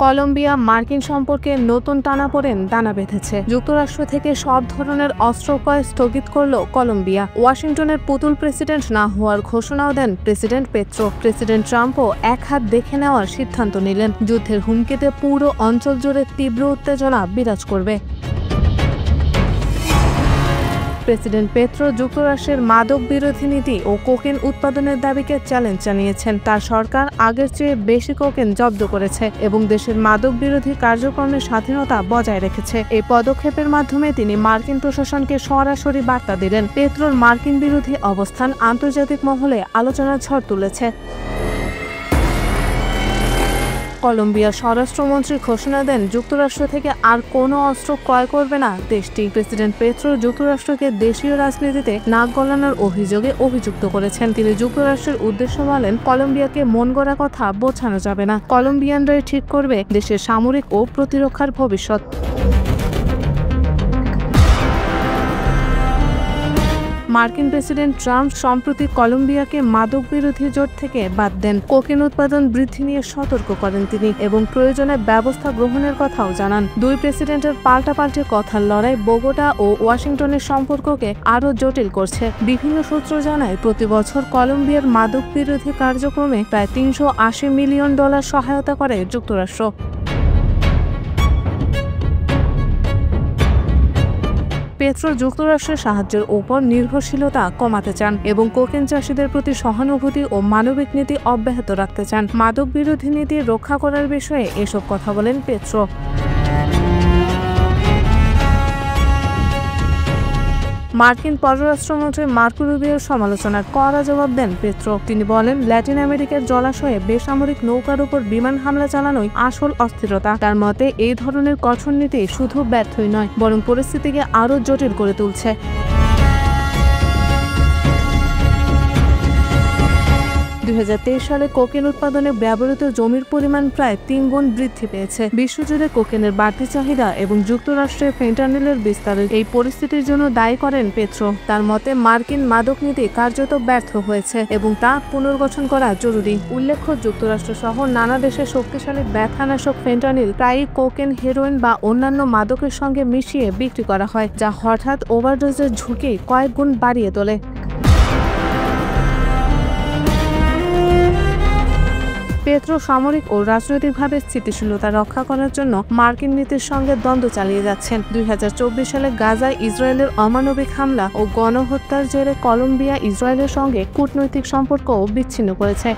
Colombia মার্কিন সম্পর্কে নতুন টানাপোড়েন দানা বেঁধেছে। যুক্তরাষ্ট্র থেকে সব ধরনের অস্ত্র ক্রয় স্থগিত করল কলম্বিয়া। ওয়াশিংটনের পুতুল প্রেসিডেন্ট না হওয়ার ঘোষণাও দেন প্রেসিডেন্ট পেট্রো। প্রেসিডেন্ট ট্রাম্পও এক হাত দেখে নেওয়ার সিদ্ধান্ত নিলেন। যুদ্ধের হুমকিতে পুরো অঞ্চল জুড়ে তীব্র উত্তেজনা বিরাজ করবে। প্রেসিডেন্ট পেট্রো যুক্তরাষ্ট্রের মাদক বিরোধী নীতি ও কোকেন উৎপাদনের দাবিকে চ্যালেঞ্জ জানিয়েছেন। তার সরকার আগের চেয়ে বেশি কোকেন জব্দ করেছে এবং দেশের মাদক বিরোধী কার্যক্রমের স্বাধীনতা বজায় রেখেছে। এই পদক্ষেপের মাধ্যমে তিনি মার্কিন প্রশাসনকে সরাসরি বার্তা দিলেন। পেট্রোর মার্কিন বিরোধী অবস্থান আন্তর্জাতিক মহলে আলোচনার ঝড় তুলেছে। কলম্বিয়ার স্বরাষ্ট্রমন্ত্রী ঘোষণা দেন যুক্তরাষ্ট্র থেকে আর কোনো অস্ত্র ক্রয় করবে না দেশটি। প্রেসিডেন্ট পেট্রো যুক্তরাষ্ট্রকে দেশীয় রাজনীতিতে নাক গলানোর অভিযোগে অভিযুক্ত করেছেন। তিনি যুক্তরাষ্ট্রের উদ্দেশ্য বলেন, কলম্বিয়াকে মন গড়া কথা বোঝানো যাবে না। কলম্বিয়ানরাই ঠিক করবে দেশের সামরিক ও প্রতিরক্ষার ভবিষ্যৎ। মার্কিন প্রেসিডেন্ট ট্রাম্প সম্প্রতি কলম্বিয়াকে মাদক বিরোধী জোট থেকে বাদ দেন। কোকেন উৎপাদন বৃদ্ধি নিয়ে সতর্ক করেন তিনি এবং প্রয়োজনে ব্যবস্থা গ্রহণের কথাও জানান। দুই প্রেসিডেন্টের পাল্টাপাল্টি কথার লড়াই বোগোটা ও ওয়াশিংটনের সম্পর্ককে আরও জটিল করছে। বিভিন্ন সূত্র জানায়, প্রতি বছর কলম্বিয়ার মাদক বিরোধী কার্যক্রমে প্রায় $380 মিলিয়ন সহায়তা করে যুক্তরাষ্ট্র। পেট্রো যুক্তরাষ্ট্রের সাহায্যের ওপর নির্ভরশীলতা কমাতে চান এবং কোকেন চাষীদের প্রতি সহানুভূতি ও মানবিক নীতি অব্যাহত রাখতে চান। মাদক বিরোধী নীতি রক্ষা করার বিষয়ে এসব কথা বলেন পেট্রো। মার্কিন পররাষ্ট্রমন্ত্রী মার্কো রুবিওর সমালোচনার কড়া জবাব দেন পেট্রো। তিনি বলেন, ল্যাটিন আমেরিকার জলাশয়ে বেসামরিক নৌকার উপর বিমান হামলা চালানোই আসল অস্থিরতা। তার মতে এই ধরনের কঠোর নীতি শুধু ব্যর্থই নয়, বরং পরিস্থিতিকে আরও জটিল করে তুলছে। 2023 সালে কোকেন উৎপাদনে ব্যবহৃত জমির পরিমাণ প্রায় 3 গুণ বৃদ্ধি পেয়েছে। বিশ্বজুড়ে কোকেনের বাড়তি চাহিদা এবং যুক্তরাষ্ট্রে ফেন্টানিলের বিস্তারের এই পরিস্থিতির জন্য দায়ী করেন পেট্রো। তার মতে মার্কিন মাদক নীতি কার্যত ব্যর্থ হয়েছে এবং তা পুনর্গঠন করা জরুরি। উল্লেখ্য, যুক্তরাষ্ট্র সহ নানা দেশে শক্তিশালী ব্যথানাশক ফেন্টানিল প্রায়ই কোকেন, হেরোইন বা অন্যান্য মাদকের সঙ্গে মিশিয়ে বিক্রি করা হয়, যা হঠাৎ ওভারডোজের ঝুঁকি কয়েক গুণ বাড়িয়ে তোলে। পেট্রো সামরিক ও রাজনৈতিকভাবে স্থিতিশীলতা রক্ষা করার জন্য মার্কিন নীতির সঙ্গে দ্বন্দ্ব চালিয়ে যাচ্ছেন। 2024 সালে গাজায় ইসরায়েলের অমানবিক হামলা ও গণহত্যার জেরে কলম্বিয়া ইসরায়েলের সঙ্গে কূটনৈতিক সম্পর্কও বিচ্ছিন্ন করেছে।